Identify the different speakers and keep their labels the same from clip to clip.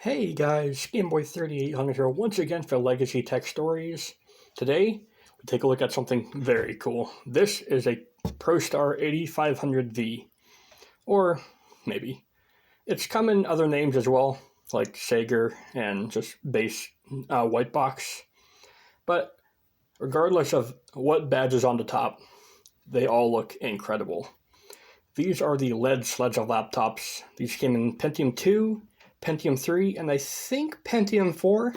Speaker 1: Hey guys, Gameboy3800 here once again for Legacy Tech Stories. Today, we take a look at something very cool. This is a Prostar 8500V, or maybe. It's come in other names as well, like Sager and just base white box. But regardless of what badge is on the top, they all look incredible. These are the LED Sleds of laptops. These came in Pentium 2, Pentium 3, and I think Pentium 4.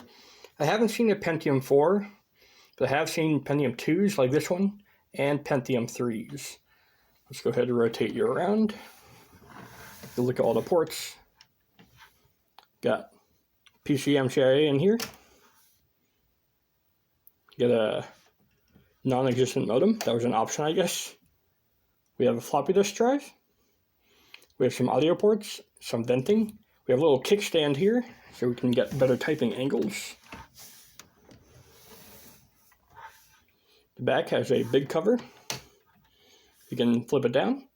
Speaker 1: I haven't seen a Pentium 4, but I have seen Pentium 2s like this one, and Pentium 3s. Let's go ahead and rotate you around. You look at all the ports. Got PCMCIA in here. Got a non-existent modem. That was an option, I guess. We have a floppy disk drive. We have some audio ports, some venting. We have a little kickstand here, so we can get better typing angles. The back has a big cover. You can flip it down.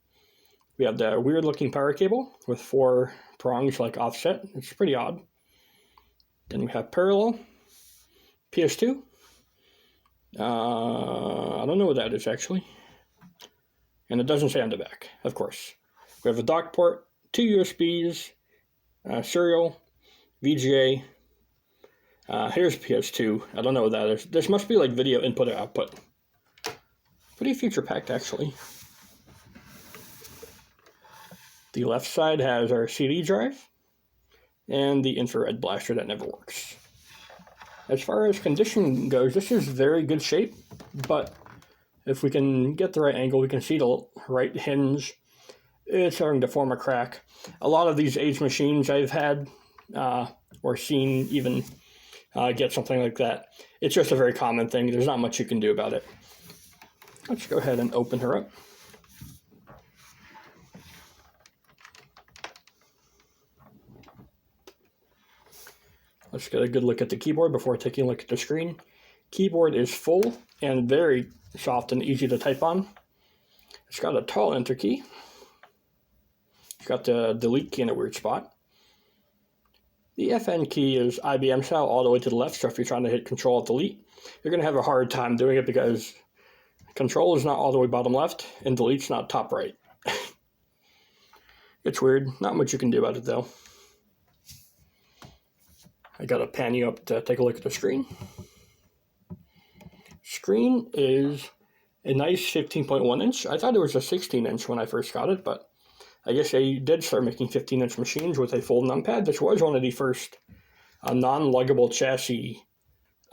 Speaker 1: We have the weird-looking power cable with 4 prongs like offset. It's pretty odd. Then we have parallel, PS2. I don't know what that is actually. And it doesn't say on the back, of course. We have a dock port, 2 USBs, serial, VGA. Here's PS2. I don't know what that is. This must be like video input or output. Pretty feature packed actually. The left side has our CD drive and the infrared blaster that never works. As far as condition goes, this is very good shape, but if we can get the right angle, we can see the right hinge. It's starting to form a crack. A lot of these age machines I've had or seen even get something like that. It's just a very common thing. There's not much you can do about it. Let's go ahead and open her up. Let's get a good look at the keyboard before taking a look at the screen. Keyboard is full and very soft and easy to type on. It's got a tall enter key. It's got the delete key in a weird spot. The FN key is IBM style all the way to the left, so if you're trying to hit Control Alt Delete, you're going to have a hard time doing it because Control is not all the way bottom left and Delete's not top right. It's weird. Not much you can do about it though. I gotta pan you up to take a look at the screen. Screen is a nice 15.1 inch. I thought it was a 16 inch when I first got it, but I guess they did start making 15 inch machines with a full numpad. This was one of the first non-luggable chassis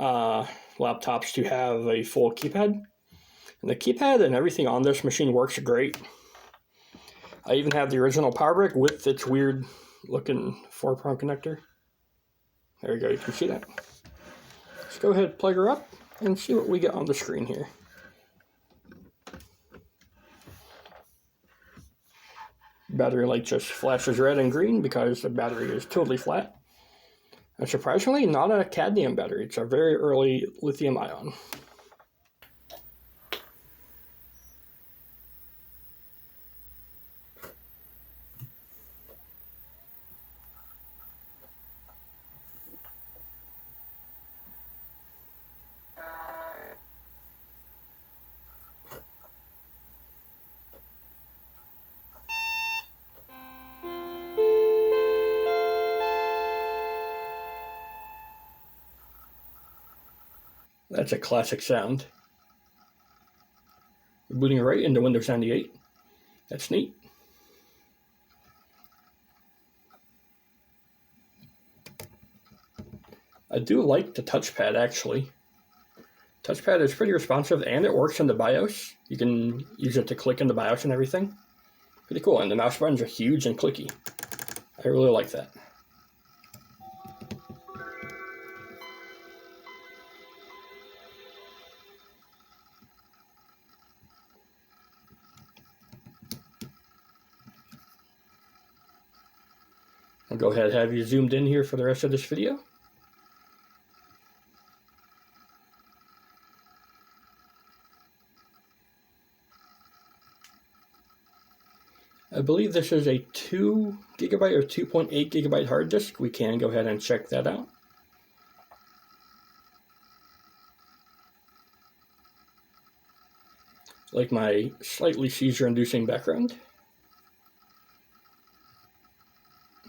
Speaker 1: laptops to have a full keypad. And the keypad and everything on this machine works great. I even have the original power brick with its weird looking 4-prong connector. There you go, you can see that. Let's go ahead and plug her up and see what we get on the screen here. Battery light just flashes red and green because the battery is totally flat. And surprisingly, not a cadmium battery. It's a very early lithium ion. That's a classic sound. We're booting right into Windows 98. That's neat. I do like the touchpad actually. Touchpad is pretty responsive and it works in the BIOS. You can use it to click in the BIOS and everything. Pretty cool, and the mouse buttons are huge and clicky. I really like that. I'll go ahead and have you zoomed in here for the rest of this video. believe this is a 2 gigabyte or 2.8 gigabyte hard disk. We can go ahead and check that out. Like my slightly seizure-inducing background.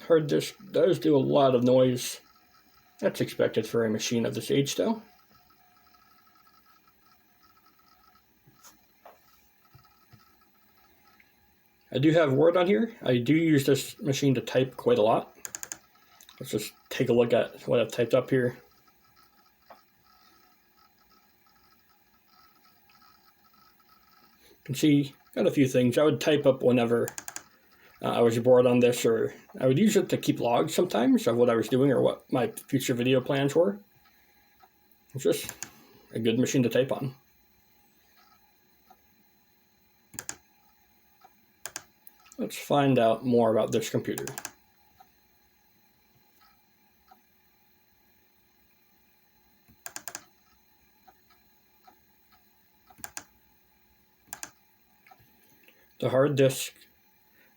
Speaker 1: Hard disk does do a lot of noise. That's expected for a machine of this age, though. I do have Word on here. I do use this machine to type quite a lot. Let's just take a look at what I've typed up here. You can see, got a few things. I would type up whenever I was bored on this, or I would use it to keep logs sometimes of what I was doing or what my future video plans were. It's just a good machine to type on. Let's find out more about this computer. The hard disk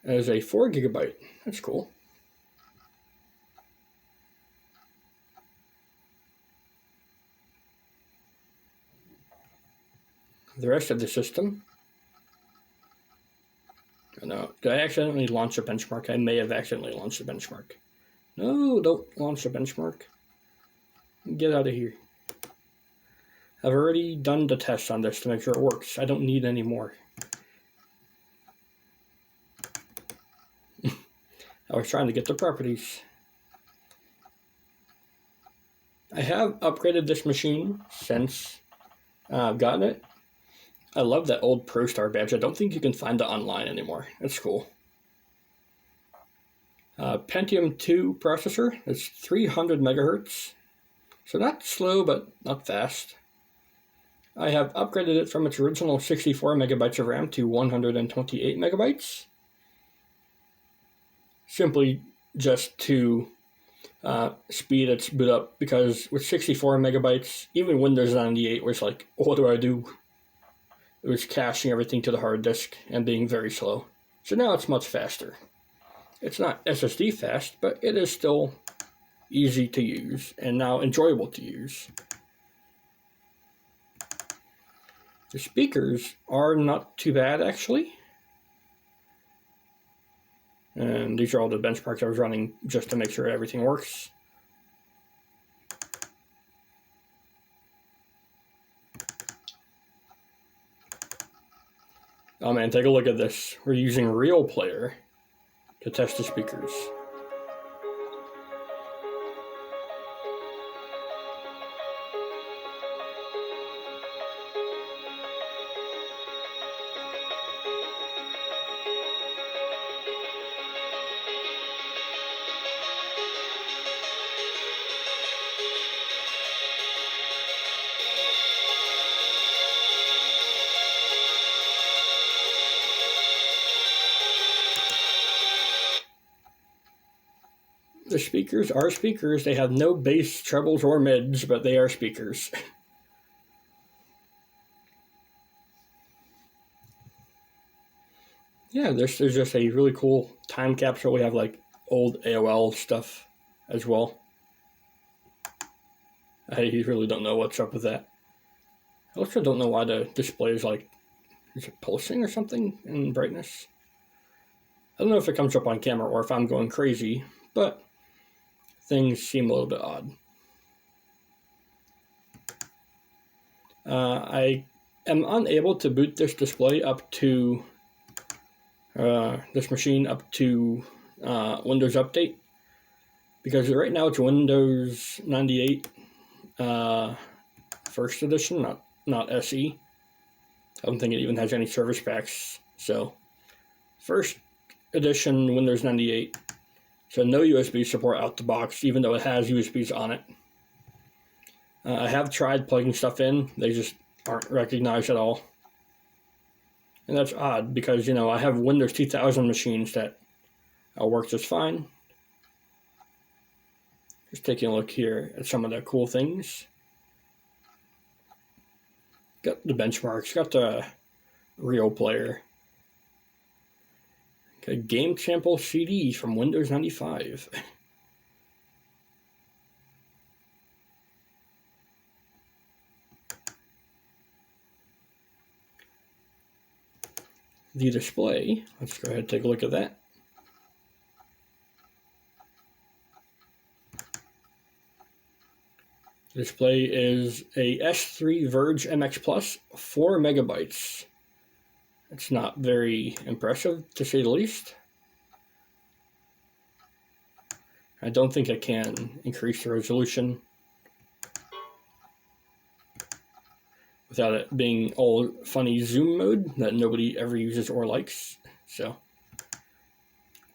Speaker 1: is a 4 gigabyte. That's cool. The rest of the system. Oh no, did I accidentally launch a benchmark? I may have accidentally launched a benchmark. No, don't launch a benchmark. Get out of here. I've already done the test on this to make sure it works. I don't need any more. I was trying to get the properties. I have upgraded this machine since I've gotten it. I love that old Prostar badge. I don't think you can find it online anymore. That's cool. Pentium 2 processor. It's 300 megahertz. So not slow, but not fast. I have upgraded it from its original 64 megabytes of RAM to 128 megabytes. Simply just to speed its boot up, because with 64 megabytes, even Windows 98 was like, what do I do? It was caching everything to the hard disk and being very slow. So now it's much faster. It's not SSD fast, but it is still easy to use and now enjoyable to use. The speakers are not too bad, actually. And these are all the benchmarks I was running just to make sure everything works. Oh man, take a look at this. We're using Real Player to test the speakers. The speakers are speakers. They have no bass, trebles, or mids, but they are speakers. Yeah, this is just a really cool time capsule. We have like old AOL stuff as well. I really don't know what's up with that. I also don't know why the display is like, is it pulsing or something in brightness? I don't know if it comes up on camera or if I'm going crazy, but things seem a little bit odd. I am unable to boot this display up to this machine up to Windows Update, because right now it's Windows 98 First Edition, not SE. I don't think it even has any service packs. So First Edition Windows 98. So no USB support out the box, even though it has USBs on it. I have tried plugging stuff in. They just aren't recognized at all. And that's odd because, you know, I have Windows 2000 machines that work just fine. Just taking a look here at some of the cool things. Got the benchmarks, got the Real Player. Okay, game sample CD from Windows 95. The display, let's go ahead and take a look at that. The display is a S3 Verge MX Plus, 4 megabytes. It's not very impressive, to say the least. I don't think I can increase the resolution without it being all funny zoom mode that nobody ever uses or likes. So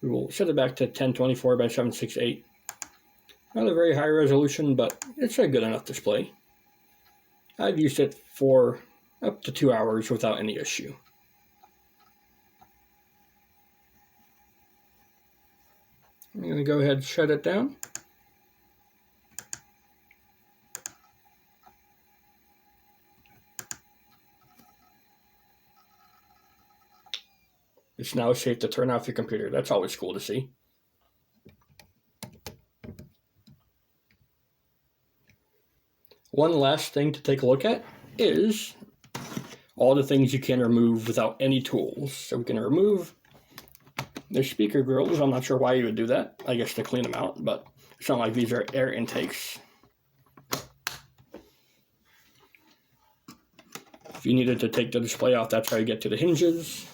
Speaker 1: we will set it back to 1024 by 768. Not a very high resolution, but it's a good enough display. I've used it for up to 2 hours without any issue. I'm going to go ahead and shut it down. It's now safe to turn off your computer. That's always cool to see. One last thing to take a look at is all the things you can remove without any tools. So we can remove the speaker grills. I'm not sure why you would do that. I guess to clean them out, but it's not like these are air intakes. If you needed to take the display off, that's how you get to the hinges.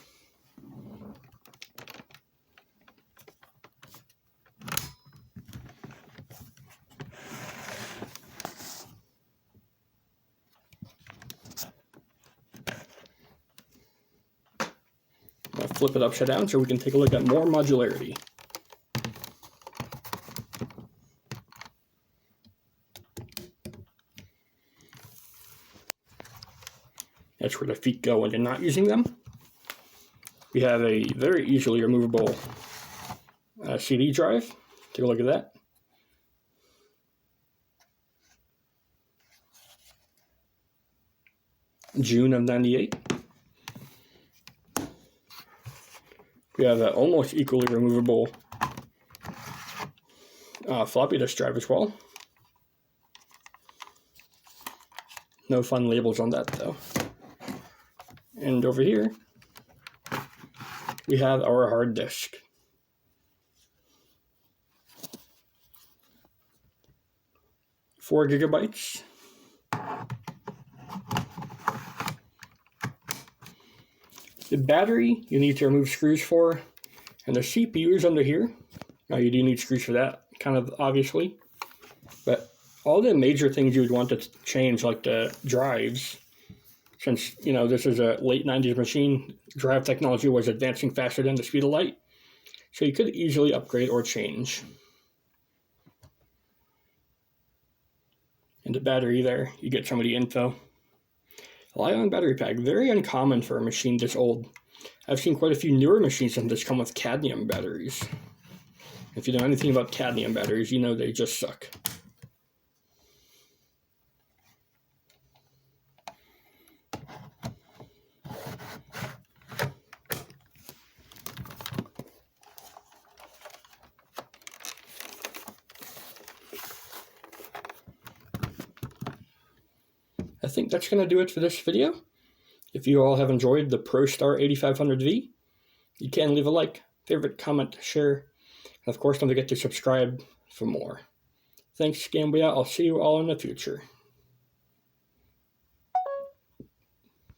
Speaker 1: I'll flip it upside down so we can take a look at more modularity. That's where the feet go when you're not using them. We have a very easily removable CD drive. Take a look at that. June of '98. We have an almost equally removable floppy disk drive as well. No fun labels on that though. And over here, we have our hard disk. Four gigabytes. The battery you need to remove screws for, and the CPU is under here. Now you do need screws for that, kind of obviously. But all the major things you would want to change, like the drives, since this is a late 90s machine, drive technology was advancing faster than the speed of light. So you could easily upgrade or change. And the battery there, you get some of the info. Li-ion battery pack, very uncommon for a machine this old. I've seen quite a few newer machines that just come with cadmium batteries. If you know anything about cadmium batteries, you know they just suck. I think that's going to do it for this video. If you all have enjoyed the Prostar 8500V, you can leave a like, favorite, comment, share, and of course don't forget to subscribe for more. Thanks, Gambia. I'll see you all in the future.